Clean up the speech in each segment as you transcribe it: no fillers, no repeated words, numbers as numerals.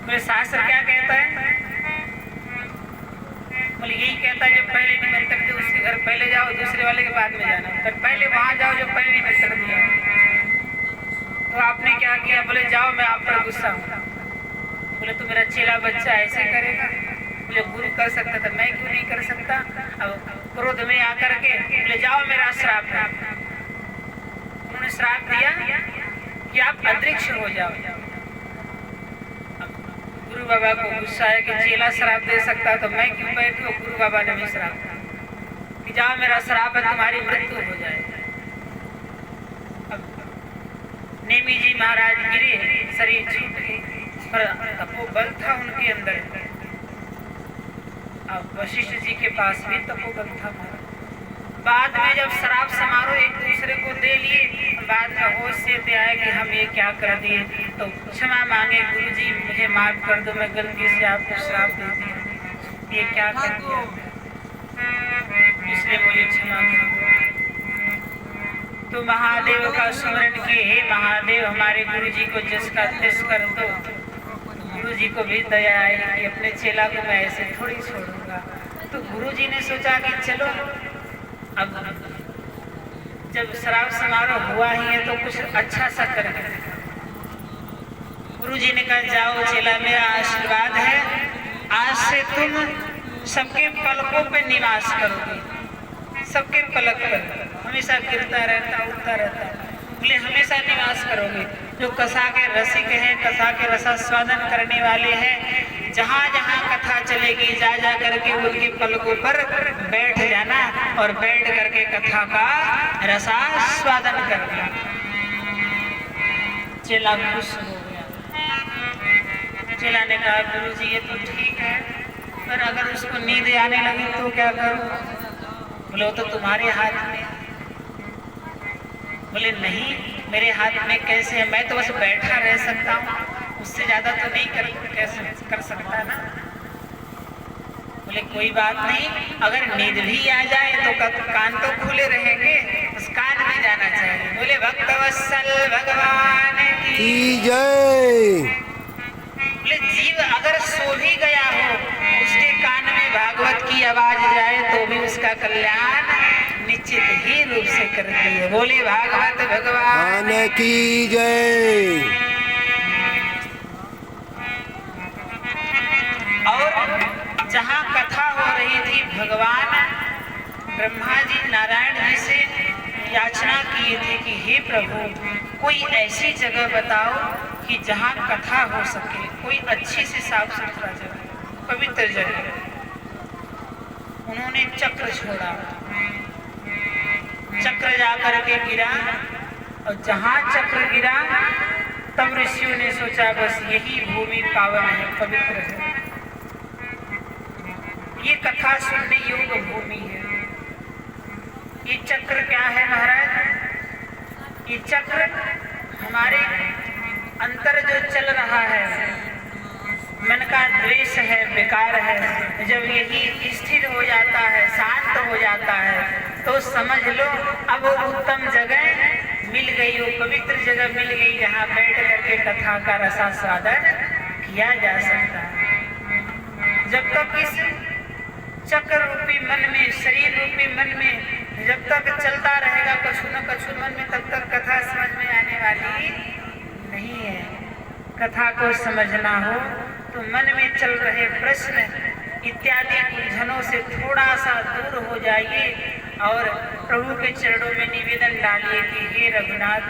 मेरे शास्त्र क्या कहता है? बोले यही कहता है, जब पहले निमंत्रण दे उसके घर पहले जाओ, दूसरे वाले के बाद में जाना। पर पहले वहां जाओ जो पहले निमंत्रण दिया। तो आपने क्या किया? बोले जाओ, मैं आप पर गुस्सा हूँ। बोले तो मेरा चेला बच्चा ऐसे करेगा? बोले गुरु कर सकता था, मैं क्यों नहीं कर सकता? अब क्रोध में आकर के बोले जाओ, मेरा श्राप है। उन्होंने श्राप दिया कि आप अदृश्य हो जाओ। गुरु बाबा को गुस्सा है कि चेला श्राप दे सकता तो मैं क्यों बैठूं? गुरु बाबा ने भी श्राप दिया कि जाओ, मेरा श्राप है, तुम्हारी मृत्यु हो जाए। अब नेमी जी महाराज गिरे, शरीर छूट गए, पर तपोबल था उनके अंदर। अब वशिष्ठ जी के पास भी तपोबल था। बाद में जब शराब समारोह एक दूसरे को दे लिए, बाद में होश से आए कि हम ये क्या कर दिए, तो क्षमा मांगे, गुरुजी मुझे माफ कर दो, मैं गलती से आपको श्राप दे दिया, ये क्या कर दिया, इसलिए मुझे क्षमा कर दो। तो महादेव का स्मरण किए, हे महादेव हमारे गुरुजी को जिसका तिस कर दो। गुरुजी को भी दया आई कि अपने चेला को मैं ऐसे थोड़ी छोड़ूंगा। तो गुरुजी ने सोचा कि चलो अब जब श्राप समारोह हुआ ही है तो कुछ अच्छा सा करके। गुरुजी ने कहा जाओ चेला, मेरा आशीर्वाद है, आज से तुम सबके पलकों पे निवास करोगे, सबके पलक पर हमेशा गिरता रहता, उठता रहता, बोले हमेशा निवास करोगे। जो कथा के रसिक हैं, कथा के रसास्वादन करने वाले हैं, जहाँ जहाँ कथा चलेगी जा जा करके उनके पलकों पर बैठ जाना और बैठ करके कथा का रसास्वादन करना। चेला खुश हो गया। चेला ने कहा गुरुजी ये तो ठीक है, पर अगर उसको नींद आने लगे तो क्या करूं? बोले वो तो तुम्हारे हाथ में। बोले नहीं, मेरे हाथ में कैसे है? मैं तो बस बैठा रह सकता हूँ, उससे ज्यादा तो नहीं कर सकता ना। बोले कोई बात नहीं, अगर नींद भी आ जाए तो कान तो खुले रहेंगे, उस कान में जाना चाहिए। बोले भक्तवत्सल भगवान की जय। बोले जीव अगर सो भी गया हो, उसके कान में भागवत की आवाज जाए तो भी उसका कल्याण निश्चित ही रूप से करती है। बोले भागवत भगवान की जय। और जहाँ कथा हो रही थी, भगवान ब्रह्मा जी नारायण जी से याचना किए थे कि हे प्रभु कोई ऐसी जगह बताओ कि जहाँ कथा हो सके, कोई अच्छी सी साफ सुथरा जगह, पवित्र जगह। उन्होंने चक्र छोड़ा, चक्र जाकर के गिरा, और जहाँ चक्र गिरा तब ऋषियों ने सोचा बस यही भूमि पावन है, पवित्र है, ये कथा सुनने योग्य भूमि है। ये चक्र क्या है महाराज? ये चक्र हमारे अंतर जो चल रहा है, मन का द्वेष है, विकार है, जब यही स्थिर हो जाता है, शांत हो जाता है, तो समझ लो अब उत्तम जगह मिल गई, वो पवित्र जगह मिल गई जहाँ बैठ करके कथा का रसास्वादन किया जा सकता है। जब तक इस चक्र रूपी मन में, शरीर रूपी मन में जब तक चलता रहेगा कछु न कछु मन में, तब तक कथा समझ में आने वाली नहीं है। कथा को समझना हो तो मन में चल रहे प्रश्न इत्यादि उलझनों से थोड़ा सा दूर हो जाइए और प्रभु के चरणों में निवेदन डालिए कि हे रघुनाथ,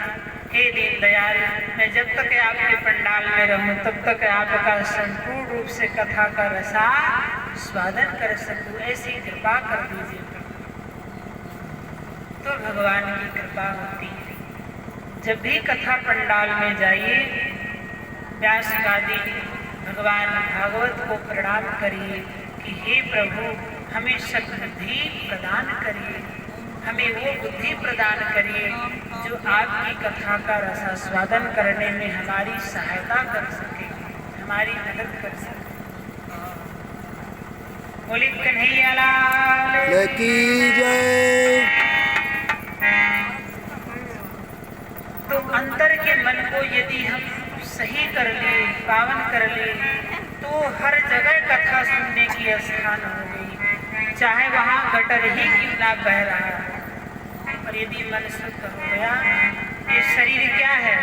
हे दीनदयाल, मैं जब तक आपके पंडाल में रहूं तब तक आपका संपूर्ण रूप से कथा का रसा स्वादन कर सकूं, ऐसी कृपा कर दीजिए। तो भगवान की कृपा होती है। जब भी कथा पंडाल में जाइए, व्यासवादी भगवान भागवत को प्रणाम करिए कि हे प्रभु हमें सद्बुद्धि प्रदान करिए, हमें वो बुद्धि प्रदान करिए जो आपकी कथा का रसास्वादन करने में हमारी सहायता कर सके, हमारी मदद कर सके। बोली कन्हैया लाल की जय। तो अंतर के मन को यदि हम सही कर ले, पावन कर ले, तो हर जगह कथा सुनने की स्थान हो गई, चाहे वहाँ गटर ही क्यों ना बह रहा है। और यदि मन शुद्ध हो गया, ये शरीर क्या है,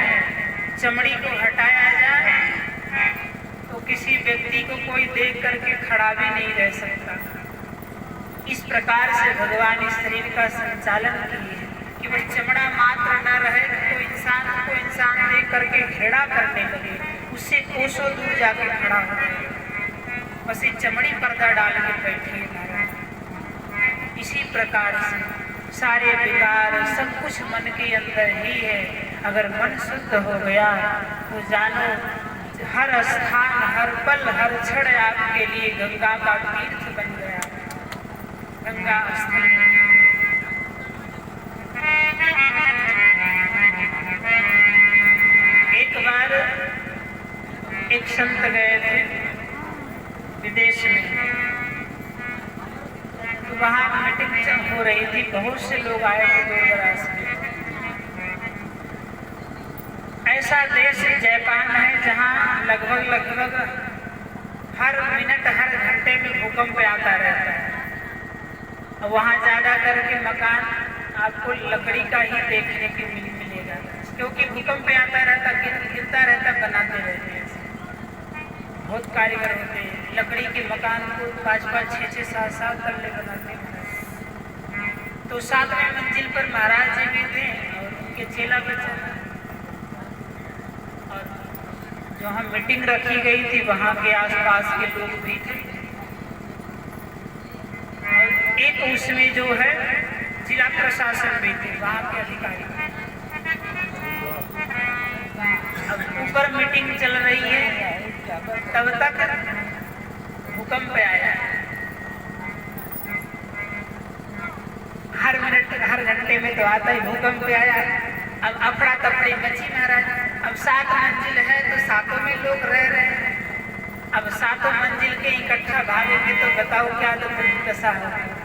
चमड़ी को हटाया जाए तो किसी व्यक्ति को कोई देख करके खड़ा भी नहीं रह सकता। इस प्रकार से भगवान इस शरीर का संचालन किए कि वह चमड़ा मात्र न रहे तो इंसान को इंसान देख करके घृणा करने लगे, उससे कोसों दूर जाके खड़ा हो गए, बस ये चमड़ी पर्दा डाल के बैठे हैं। इसी प्रकार से सारे विकार सब कुछ मन के अंदर ही है। अगर मन शुद्ध हो गया तो जानो हर स्थान, हर पल, हर क्षण आपके लिए गंगा का तीर्थ बन गया, गंगा स्थल। एक बार एक संत गए थे विदेश में, तो वहाँ मीटिंग हो रही थी, बहुत से लोग आए थे दूर दराज से। ऐसा देश जापान है जहाँ लगभग हर मिनट, हर घंटे में भूकंप आता रहता है। वहाँ ज़्यादा करके मकान आपको लकड़ी का ही देखने को मिलेगा, क्योंकि भूकंप आता रहता, गिरता रहता, बनाते रहते हैं। बहुत कारीगर होते हैं, लकड़ी के मकान को 5-5, 6-6, 7-7 तल्ले बनाते हैं। तो 7वें मंजिल पर महाराज जी भी थे और उनके चेला बच्चा, और जो हम मीटिंग रखी गई थी वहाँ के आसपास के लोग भी थे। और एक उसमें जो है जिला प्रशासन भी थे, वहाँ के अधिकारी। अब ऊपर मीटिंग चल रही है, तब तक भूकंप आया। हर मिनट, हर घंटे में तो आता ही भूकंप आया। अब अफड़ा तफड़ी मची महाराज। अब 7 मंजिल है तो 7 में लोग रह रहे हैं। अब 7 मंजिल के इकट्ठा भागेंगे तो बताओ क्या दशा होगी।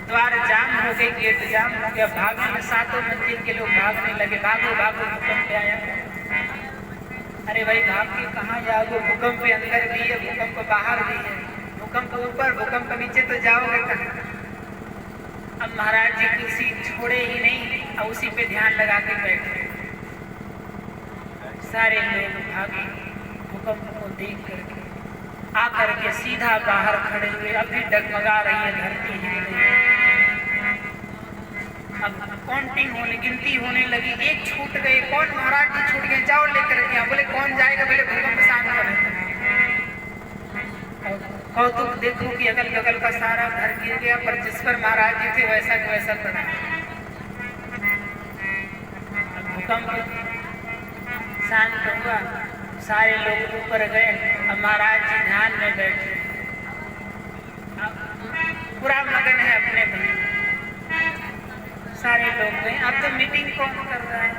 द्वार जाम हो गए, गेट जाम हो गया, भागने में 7 मंजिल के लोग भागने लगे, भागो भागो भूकंप आया। अरे भाई भाग के कहाँ जाओगे, भूकंप अंदर भी है, भूकंप बाहर भी है, भूकंप ऊपर, भूकंप नीचे, तो जाओगे कहाँ। अब महाराज जी किसी छोड़े ही नहीं और उसी पे ध्यान लगा के बैठे। सारे लोग भागे भूकंप को देख करके, आकर के सीधा बाहर खड़े हुए। अभी डगमगा रही है धरती, हिल रही है। अब काउंटिंग होने, गिनती होने लगी। एक छूट गए, कौन महाराज जी छूट गए, जाओ लेकर के। बोले कौन जाएगा, बोले भूकंप शांत करे। कौतुक देखो कि अगल बगल का सारा घर गिर गया, पर जिस पर महाराज जी थे वैसा का वैसा पड़ा। भूकंप शांत हुआ, सारे लोग ऊपर गए। अब महाराज जी ध्यान में बैठे, पूरा मगन है अपने में। सारे लोग गए। अब तो मीटिंग कौन कर रहा है,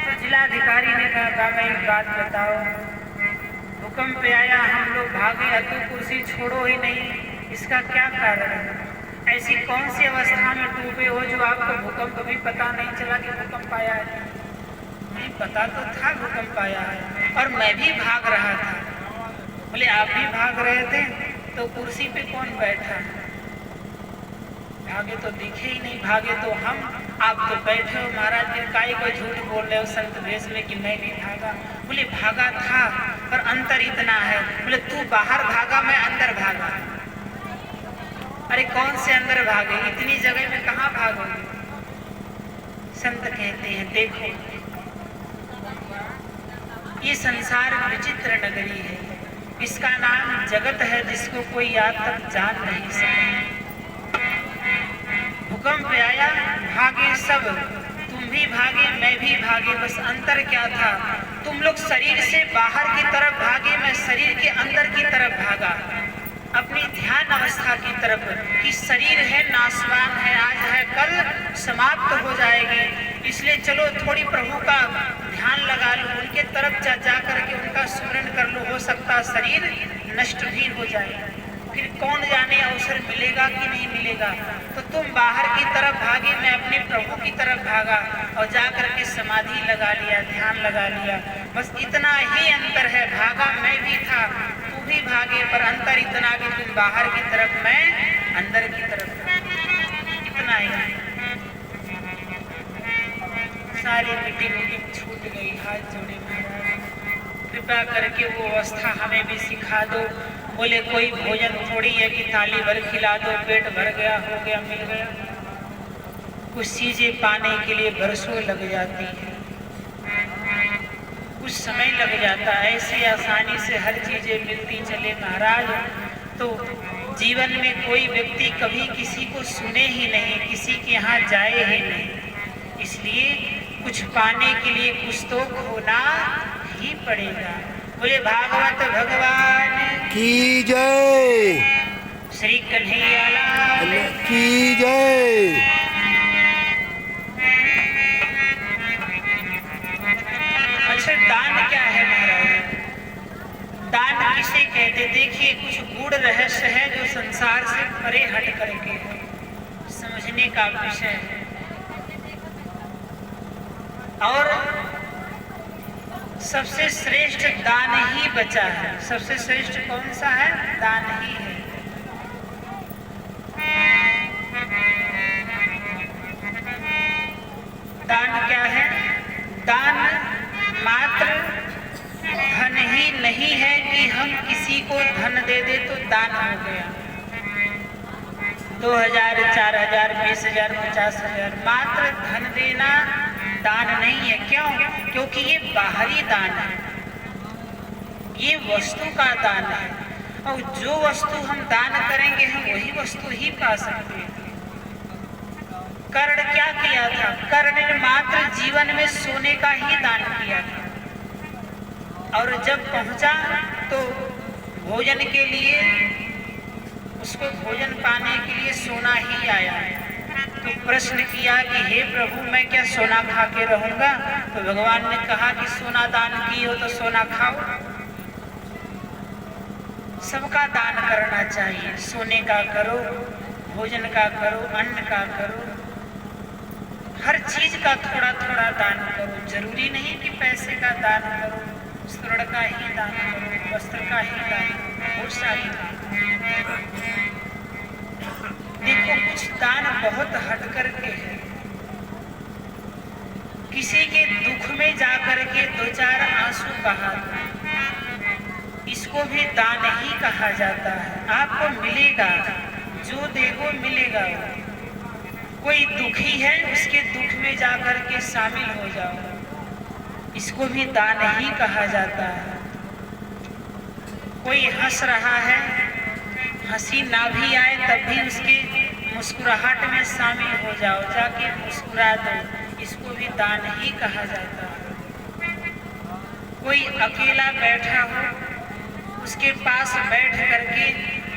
तो जिलाधिकारी ने कहा बाबा एक बात बताओ, भूकंप आया, हम लोग भागे, अब तो कुर्सी छोड़ो ही नहीं, इसका क्या कारण है। ऐसी कौन सी अवस्था में डूबे हो जो आपको भूकंप भी पता नहीं चला कि भूकंप आया है। नहीं पता तो था भूकंप आया है, और मैं भी भाग रहा था। बोले आप भी भाग रहे थे, तो कुर्सी पे कौन बैठा। भागे तो दिखे ही नहीं, भागे तो हम, आप तो बैठे हो। महाराज जी काहे को झूठ बोल रहे हो संत भेष में कि मैं नहीं भागा। बोले भागा था, पर अंतर इतना है। बोले तू बाहर भागा, मैं अंदर भागा। अरे कौन से अंदर भागे, इतनी जगह में कहाँ भागोगे। संत कहते हैं देखो ये संसार विचित्र नगरी है, इसका नाम जगत है, जिसको कोई आज तक जान नहीं सका। भूकंप आया, भागे सब, तुम भी भागे, मैं भी भागे, बस अंतर क्या था, तुम लोग शरीर से बाहर की तरफ भागे, मैं शरीर के अंदर की तरफ भागा, अपनी ध्यान अवस्था की तरफ कि शरीर है नाशवान है, आज है कल समाप्त हो जाएगी, इसलिए चलो थोड़ी प्रभु का ध्यान लगा लो, उनके तरफ जा करके उनका स्मरण कर लो, हो सकता शरीर नष्ट भी हो जाए, फिर कौन जाने अवसर मिलेगा कि नहीं मिलेगा। तो तुम बाहर की तरफ भागे, मैं अपने प्रभु की तरफ भागा और जा करके समाधि लगा लिया, ध्यान लगा लिया। बस इतना ही अंतर है। भागा मैं भी था, तू भी भागे, पर अंतर इतना कि तुम बाहर की तरफ, मैं अंदर की तरफ, इतना ही। सारी मीटिंग छूट गई। हाथ जोड़े महाराज, कृपा करके वो अवस्था हमें भी सिखा दो। बोले कोई भोजन थोड़ी है कि थाली भर खिला दो, पेट भर गया, हो गया, मिल गया। कुछ चीजें पाने के लिए बरसों लग जाती है, कुछ समय लग जाता है। ऐसी आसानी से हर चीजें मिलती चले महाराज तो जीवन में कोई व्यक्ति कभी किसी को सुने ही नहीं, किसी के यहाँ जाए ही नहीं। इसलिए कुछ पाने के लिए कुछ तो खोना ही पड़ेगा। बोले भागवत भगवान की जय, श्री कन्हैया लाल की जय। अच्छा, दान क्या है महाराज? दान किसे कहते? देखिए, कुछ गूढ़ रहस्य है जो संसार से परे हट करके है, समझने का विषय है। और सबसे श्रेष्ठ दान ही बचा है। सबसे श्रेष्ठ कौन सा है? दान ही है। दान क्या है? दान मात्र धन ही नहीं है कि हम किसी को धन दे दे तो दान हो गया। 2000, 4000, 20,000, 50,000 मात्र धन देना दान नहीं है। क्यों? क्योंकि ये बाहरी दान है, ये वस्तु का दान है। और जो वस्तु हम दान करेंगे हम वही वस्तु ही पा सकते हैं। कर्ण क्या किया था? कर्ण ने मात्र जीवन में सोने का ही दान किया था, और जब पहुंचा तो भोजन के लिए, उसको भोजन पाने के लिए सोना ही आया। तो प्रश्न किया कि हे प्रभु, मैं क्या सोना खा के रहूंगा? तो भगवान ने कहा कि सोना दान की हो तो सोना खाओ। सबका दान करना चाहिए, सोने का करो, भोजन का करो, अन्न का करो, हर चीज का थोड़ा थोड़ा दान करो। जरूरी नहीं कि पैसे का दान करो, स्वर्ण का ही दान करो, वस्त्र का ही दान करो, बहुत सारी देखो, कुछ दान बहुत हट करके है। किसी के दुख में जाकर के 2-4 आंसू बहा, इसको भी दान ही कहा जाता है। आपको मिलेगा, जो देखो मिलेगा। कोई दुखी है, उसके दुख में जाकर के शामिल हो जाओ, इसको भी दान ही कहा जाता है। कोई हंस रहा है, हंसी ना भी आए तब भी उसके मुस्कुराहट में शामिल हो जाओ, जाके मुस्कुरा दो, इसको भी दान ही कहा जाता है। कोई अकेला बैठा हो, उसके पास बैठ करके,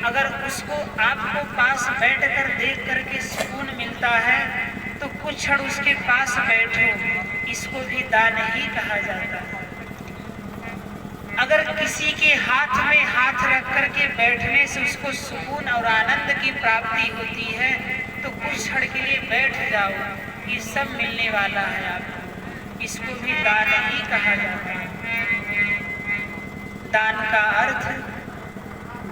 अगर उसको आपको पास बैठ कर देख करके सुकून मिलता है तो कुछ क्षण उसके पास बैठो, इसको भी दान ही कहा जाता है। अगर किसी के हाथ में हाथ रख करके बैठने से उसको सुकून और आनंद की प्राप्ति होती है तो कुछ क्षण के लिए बैठ जाओ, ये सब मिलने वाला है आपको, इसको भी दान ही कहा जाता है। दान का अर्थ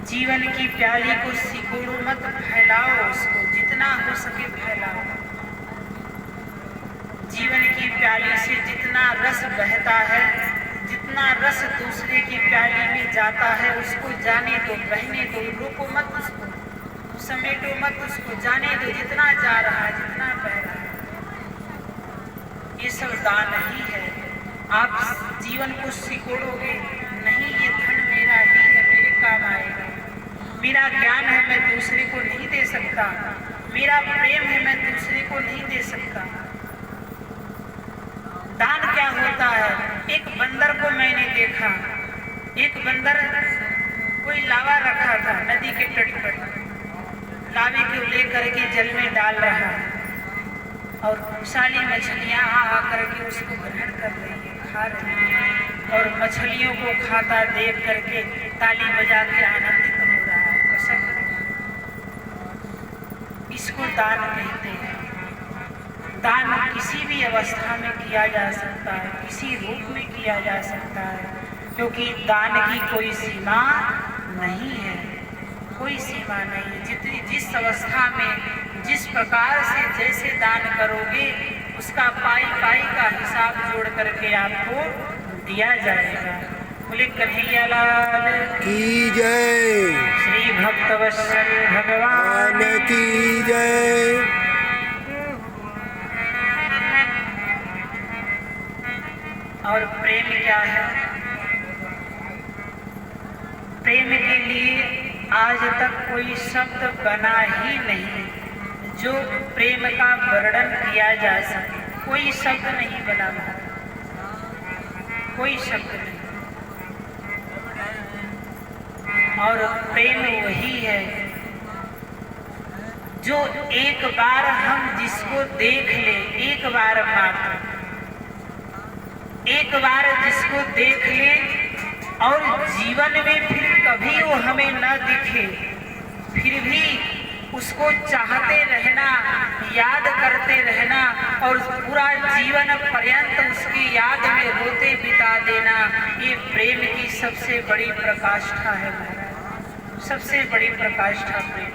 जीवन की प्याली को सिकोड़ो मत, फैलाओ उसको, जितना हो सके फैलाओ। जीवन की प्याली से जितना रस बहता है, जितना रस दूसरे की प्याली में जाता है, उसको जाने दो, बहने दो, रोको मत उसको, समेटो मत उसको, जाने दो, जितना जा रहा है, जितना बह रहा है। ये सब दान ही है। आप जीवन को सिकोड़ोगे नहीं, ये धन मेरा ही है, मेरे काम आएगा। मेरा ज्ञान है, मैं दूसरे को नहीं दे सकता। मेरा प्रेम है, मैं दूसरे को नहीं दे सकता। दान क्या होता है? एक बंदर को मैंने देखा, एक बंदर कोई लावा रखा था नदी के तट पर, लावे को लेकर के जल में डाल रहा है और विशाली मछलियां आ करके उसको ग्रहण कर रही है, खा रही है, और मछलियों को खाता देख करके ताली बजा के आनंदित हो रहा है, प्रसन्न। इसको दान कहते हैं। दान किसी भी अवस्था में किया जा सकता है, किसी रूप में किया जा सकता है, क्योंकि दान की कोई सीमा नहीं है, कोई सीमा नहीं है। जितनी जिस अवस्था में जिस प्रकार से जैसे दान करोगे उसका पाई पाई का हिसाब जोड़ करके आपको दिया जाएगा। बोले कन्हैया लाल की जय। श्री भक्तवत्सल भगवान की जय। और प्रेम क्या है? प्रेम के लिए आज तक कोई शब्द बना ही नहीं जो प्रेम का वर्णन किया जा सके। कोई शब्द नहीं बना, कोई शब्द नहीं। और प्रेम वही है जो एक बार हम जिसको देख ले, एक बार मात्र, एक बार जिसको देख ले और जीवन में फिर कभी वो हमें न दिखे, फिर भी उसको चाहते रहना, याद करते रहना और पूरा जीवन पर्यंत उसकी याद में रोते बिता देना, ये प्रेम की सबसे बड़ी प्रकाष्ठा है महाराज, सबसे बड़ी प्रकाष्ठा प्रेम।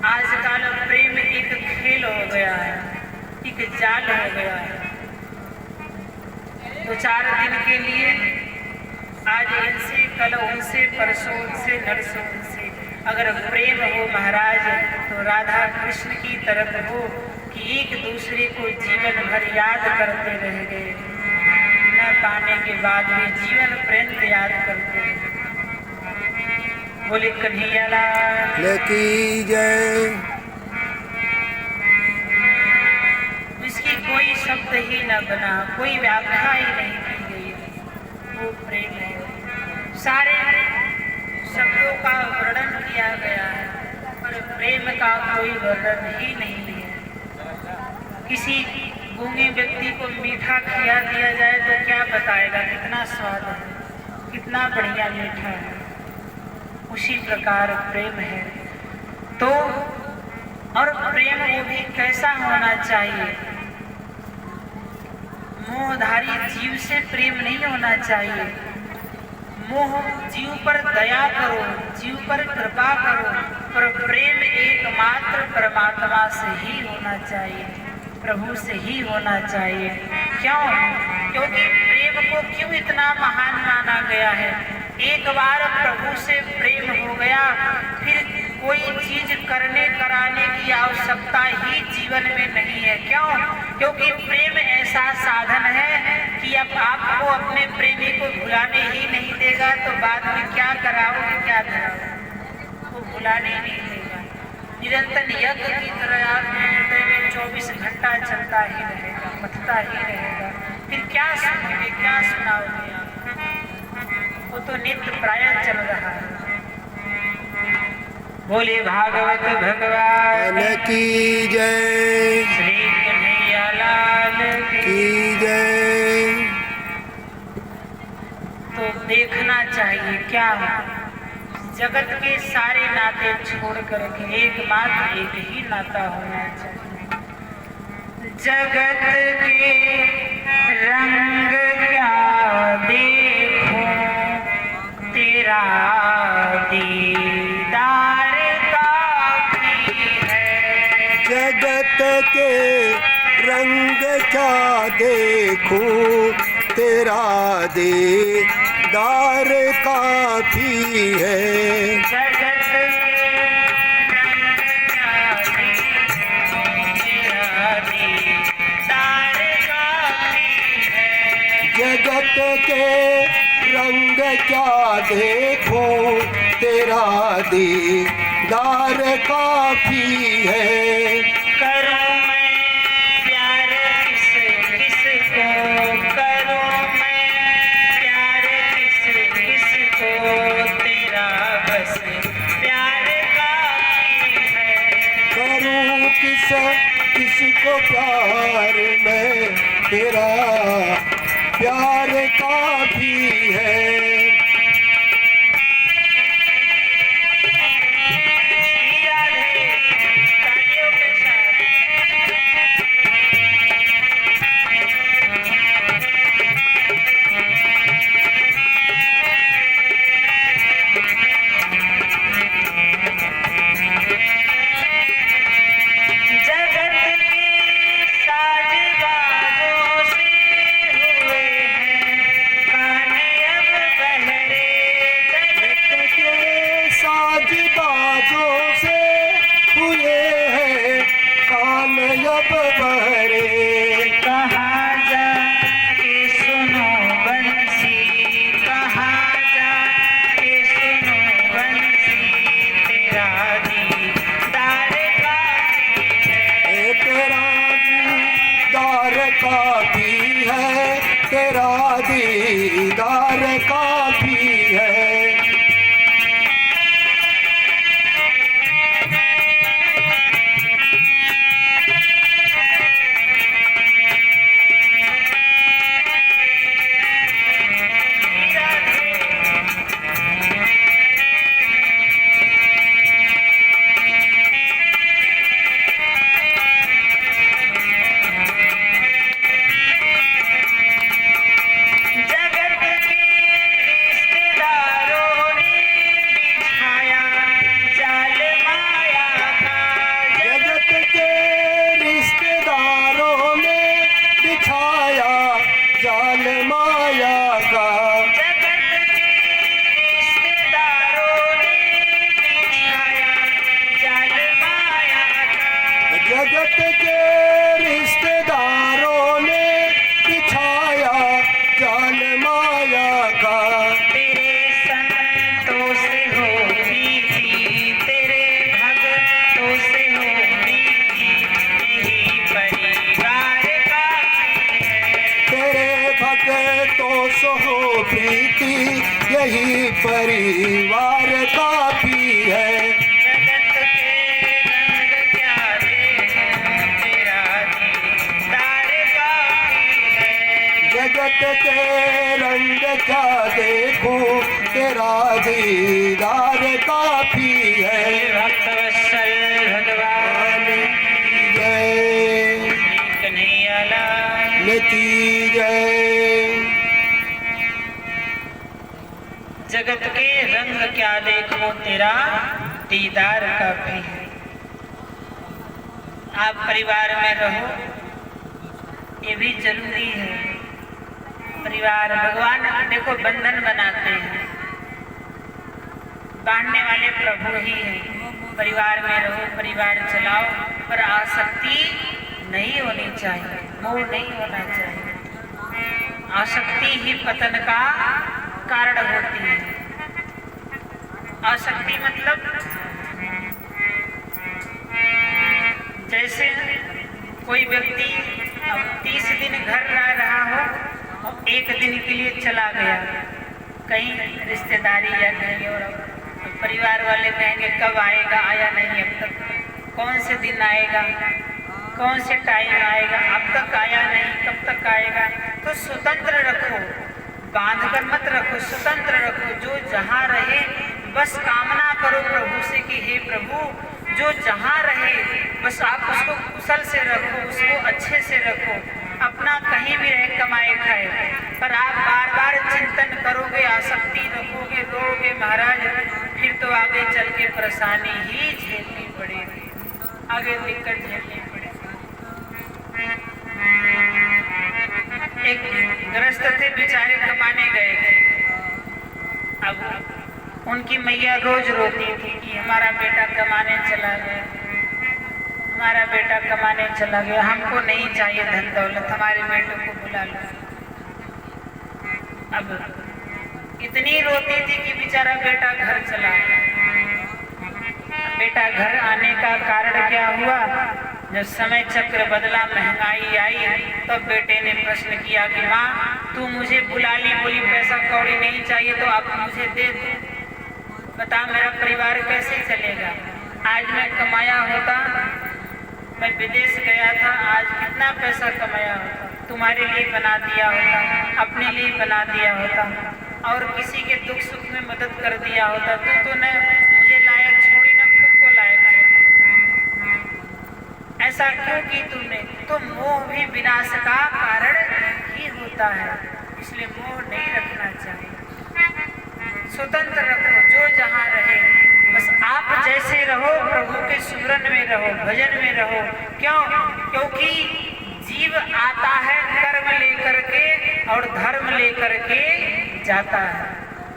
आजकल प्रेम एक खेल हो गया है, एक जाल हो गया है। 2-4 दिन के लिए आज इनसे, कल उनसे, परसों उनसे, नरसों उनसे। अगर प्रेम हो महाराज तो राधा कृष्ण की तरफ हो कि एक दूसरे को जीवन भर याद करते रह गए, न पाने के बाद भी जीवन पर्यंत याद करते रहे। बोले कन्हैया लाल की जय। इसकी कोई शब्द ही न बना, कोई व्याख्या ही नहीं की गई, वो प्रेम है। सारे शब्दों का वर्णन किया गया है पर प्रेम का कोई वर्णन ही नहीं है। किसी गूंगे व्यक्ति को मीठा खिला दिया जाए तो क्या बताएगा कितना स्वाद है, कितना बढ़िया मीठा है। उसी प्रकार प्रेम है। तो और प्रेम वो भी कैसा होना चाहिए? मोहधारी जीव से प्रेम नहीं होना चाहिए। मोह जीव पर दया करो, जीव पर कृपा करो, पर प्रेम एकमात्र परमात्मा से ही होना चाहिए, प्रभु से ही होना चाहिए। क्यों? क्योंकि प्रेम को क्यों इतना महान माना गया है? एक बार प्रभु से प्रेम हो गया फिर कोई चीज करने कराने की आवश्यकता ही जीवन में नहीं है। क्यों? क्योंकि प्रेम ऐसा साधन है कि अब आपको अपने प्रेमी को भुलाने ही नहीं देगा तो बाद में क्या कराओगे, क्या कराओगे? वो भुलाने ही नहीं देगा। निरंतर यज्ञ की तरह आपके हृदय में 24 घंटा चलता ही रहेगा, मथता ही रहेगा। फिर क्या सुनोगे, क्या सुनाओगे आप? वो तो नित्य प्राय चल रहा है। बोले भागवत भगवान की जय। श्री कन्हैया लाल की जय। तो देखना चाहिए क्या जगत के सारे नाते छोड़ करके एकमात्र एक ही नाता होना चाहिए। जगत के रंग क्या देखो तेरा दीदार काफी है। जगत के रंग क्या देखूं तेरा दीदार काफी है। जगत के रंग क्या देखो तेरा दीदार काफी है। जगत के रंग क्या देखूं तेरा दीदार काफी है। करूं मैं प्यार किस को, करूं मैं प्यार किस को, तेरा बस प्यार काफी है। करूं किसको प्यार में तेरा प्यार काफी है। राधे तालियों के साथ जगत के रिश्तेदारों ने बिछाया जाल माया का। तेरे संतों से हो प्रीति, तेरे भक्तों से हो प्रीति, यही परिवार काफी है। तेरे भक्तों से हो प्रीति, यही परिवार काफी है। जगत के रंग क्या देखूं, तेरा दीदार काफी है। जगत के रंग क्या देखूं, तेरा दीदार काफी है। भक्त वत्सल भगवान जय श्री कन्हैया लाल की जय। जगत के रंग क्या देखो, तेरा दीदार काफी है। आप परिवार में रहो, ये भी जरूरी है। परिवार भगवान देखो बंधन बनाते हैं, बांधने वाले प्रभु ही हैं। परिवार में रहो, परिवार चलाओ, पर आसक्ति नहीं होनी चाहिए, मोह नहीं होना चाहिए। आसक्ति ही पतन का कारण होती है। आसक्ति मतलब जैसे कोई व्यक्ति अब 30 दिन घर रह रहा हो और एक दिन के लिए चला गया कहीं रिश्तेदारी या कहीं और, तो परिवार वाले कहेंगे कब आएगा, आया नहीं अब तक, कौन से दिन आएगा, कौन से टाइम आएगा, अब तक आया नहीं, कब तक आएगा। तो स्वतंत्र रखो, बांध कर मत रखो, स्वतंत्र रखो। जो जहाँ रहे बस कामना करो प्रभु से कि हे प्रभु जो जहाँ रहे बस आप उसको कुशल से रखो, उसको अच्छे से रखो। अपना कहीं भी रहे कमाए खाए, पर आप बार बार चिंतन करोगे, आसक्ति रखोगे, रोगे महाराज, फिर तो आगे चल के परेशानी ही झेलनी पड़ेगी, आगे दिक्कत झेलनी पड़ेगी। एक गृहस्थ थे बेचारे, कमाने गए थे। अब उनकी मैया रोज रोती थी कि हमारा बेटा कमाने चला गया, हमारा बेटा कमाने चला गया, हमको नहीं चाहिए धन दौलत, हमारे बेटों को बुला लो। अब इतनी रोती थी कि बेचारा बेटा घर चला गया। बेटा घर आने का कारण क्या हुआ, जब समय चक्र बदला, महंगाई आई, तब बेटे ने प्रश्न किया कि माँ तू मुझे बुला ली, बोली पैसा कौड़ी नहीं चाहिए तो आप मुझे दे दो, बता मेरा परिवार कैसे चलेगा। आज मैं कमाया होता, मैं विदेश गया था, आज कितना पैसा कमाया होता, तुम्हारे लिए बना दिया होता, अपने लिए बना दिया होता, और किसी के दुख सुख में मदद कर दिया होता। तो न मुझे लायक छोड़ी, न खुद को लायक छोड़ी। ऐसा क्यों की तुमने? तो मोह भी विनाश का कारण ही होता है, इसलिए मोह नहीं रखना चाहिए। स्वतंत्र रखो, जो जहाँ रहे बस आप जैसे रहो, प्रभु के सुमरन में रहो, भजन में रहो। क्यों? क्योंकि जीव आता है कर्म लेकर के और धर्म लेकर के जाता है।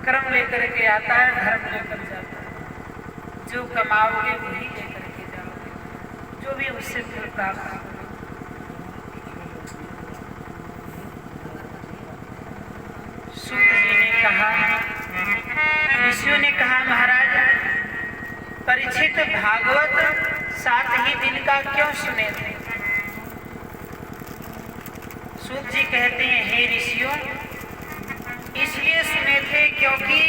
कर्म लेकर के आता है, धर्म लेकर जाता है। जो कमाओगे वही लेकर के जाओगे, जो भी उससे फल प्राप्त हो। सूत जी ने कहा, ऋषियों ने कहा महाराज परीक्षित भागवत 7 ही दिन का क्यों सुने थे? सूत जी कहते हैं हे ऋषियों, इसलिए सुने थे क्योंकि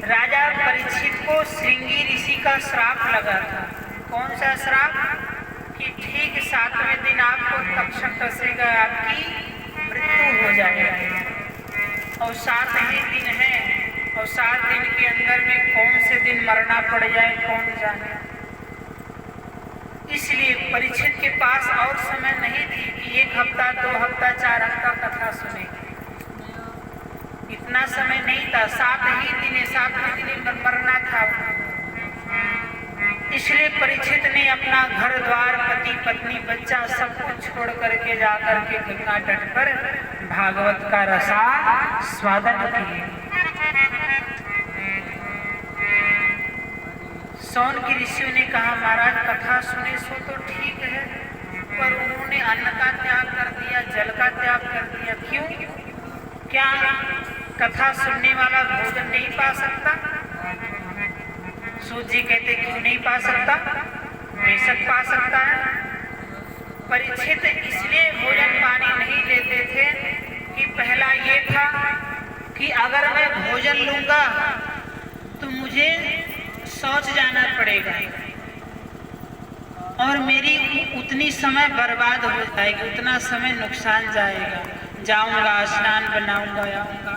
राजा परीक्षित को श्रृंगी ऋषि का श्राप लगा था। कौन सा श्राप? कि ठीक 7वें दिन आपको तक्षक डसेगा, आपकी मृत्यु हो जाएगी। और 7 ही दिन है, और 7 दिन के अंदर में कौन से दिन मरना पड़ जाए कौन जाने। इसलिए परीक्षित के पास और समय नहीं थी कि 1 हफ्ता 2 हफ्ता 4 हफ्ता कथा सुने, इतना समय नहीं था। 7 ही दिन, 7वें दिन मरना था। इसलिए परीक्षित ने अपना घर द्वार, पति पत्नी, बच्चा सब कुछ छोड़ करके जा करके गंगा तट पर भागवत का रसा स्वादन किए। सौन की ऋषियों ने कहा महाराज कथा सुने सो तो ठीक है, पर उन्होंने अन्न का त्याग कर दिया, जल का त्याग कर दिया। क्यों? क्या कथा सुनने वाला भोजन नहीं पा सकता? सूत जी कहते क्यों नहीं पा सकता? बेशक पा सकता है। परीक्षित इसलिए भोजन पानी नहीं लेते थे कि पहला ये था कि अगर मैं भोजन लूंगा तो मुझे शौच जाना पड़ेगा और मेरी उतनी समय बर्बाद हो जाएगी, उतना समय नुकसान जाएगा। जाऊंगा, स्नान बनाऊंगा, आऊंगा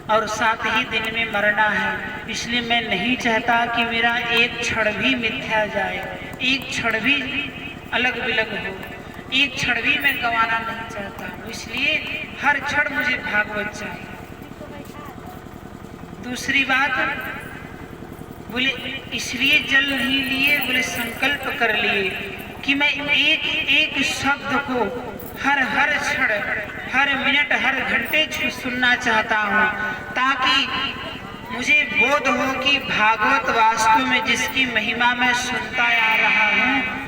और साथ ही दिन में मरना है। इसलिए मैं नहीं चाहता कि मेरा एक क्षण भी मिथ्या जाए, एक क्षण भी अलग विलग हो, एक क्षण भी मैं गंवाना नहीं चाहता हूँ। इसलिए हर क्षण मुझे भागवत चाहिए। दूसरी बात बोले इसलिए जल नहीं लिए, बोले संकल्प कर लिए कि मैं एक एक शब्द को हर क्षण, हर मिनट, हर घंटे सुनना चाहता हूँ, ताकि मुझे बोध हो कि भागवत वास्तव में जिसकी महिमा मैं सुनता आ रहा हूँ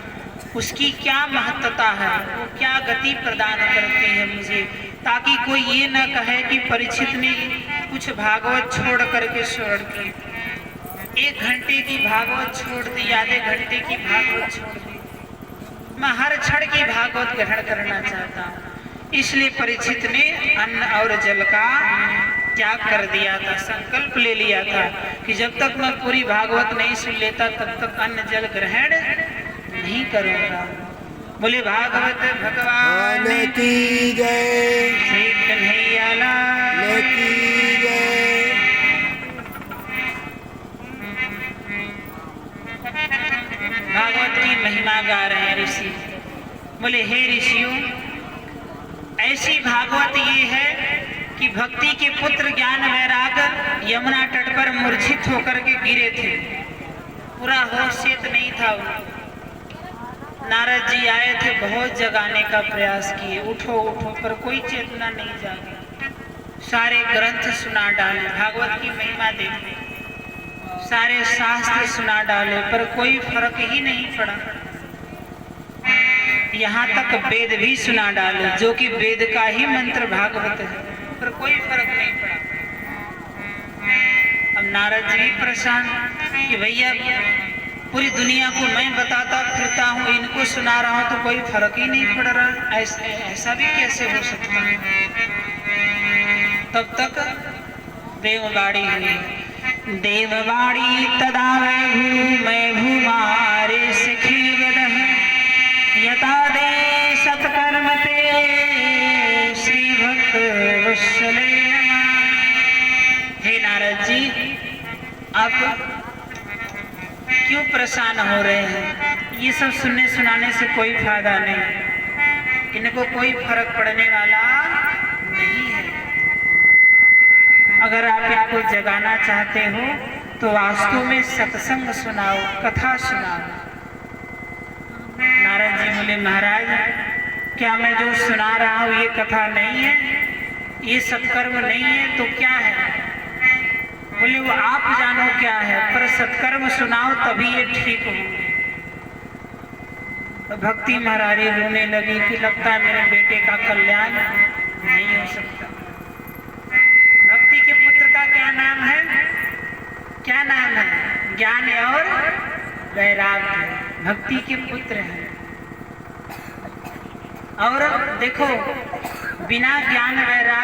उसकी क्या महत्ता है, वो क्या गति प्रदान करती है मुझे, ताकि कोई ये न कहे कि परीक्षित ने कुछ भागवत छोड़ करके छोड़ दी, 1 घंटे की भागवत छोड़ दी, आधे घंटे की भागवत छोड़ दी। मैं हर क्षण की भागवत ग्रहण करना चाहता हूँ। इसलिए परीक्षित ने अन्न और जल का त्याग कर दिया था, संकल्प ले लिया था कि जब तक मैं पूरी भागवत नहीं सुन लेता तब तक अन्न जल ग्रहण नहीं करूंगा। बोले भागवत भगवान की जय, श्री कन्हैया लाल की जय। भागवत की महिमा गा रहे हैं ऋषि। बोले हे ऋषियों, ऐसी भागवत ये है कि भक्ति के पुत्र ज्ञान वैराग यमुना तट पर मूर्छित होकर के गिरे थे, पूरा होश चेत नहीं था उनको। नारद जी आए थे, बहुत जगाने का प्रयास किए, उठो उठो, पर कोई चेतना नहीं जागी। सारे ग्रंथ सुना डाले, भागवत की महिमा देखने, सारे शास्त्र सुना डाले, पर कोई फर्क ही नहीं पड़ा। यहाँ तक वेद भी सुना डाले, जो कि वेद का ही मंत्र भागवत है, पर कोई फर्क नहीं पड़ा। अब नारद जी परेशान कि भैया पूरी दुनिया को मैं बताता फिरता हूँ, इनको सुना रहा हूँ तो कोई फर्क ही नहीं पड़ रहा, ऐसा भी कैसे हो सकता है। तब तक देववाणी हुई। देववाणी तदा मैं भूमारे सिखिल गदह यथा दे सत्कर्म ते श्री भक्त वत्सले। हे नारद जी, आप क्यों परेशान हो रहे हैं? ये सब सुनने सुनाने से कोई फायदा नहीं, इनको कोई फर्क पड़ने वाला नहीं है। अगर आप इनको जगाना चाहते हो तो वास्तव में सत्संग सुनाओ, कथा सुनाओ। नारद जी बोले महाराज, क्या मैं जो सुना रहा हूँ ये कथा नहीं है, ये सत्कर्म नहीं है तो क्या है? बोले वो आप जानो क्या है, पर सत्कर्म सुनाओ तभी ये ठीक होंगे। तो भक्ति महारानी रोने लगी कि लगता है मेरे बेटे का कल्याण नहीं हो सकता। भक्ति के पुत्र का क्या नाम है? क्या नाम है? ज्ञान और वैराग्य, भक्ति के पुत्र हैं। और देखो, बिना ज्ञान वैराग्य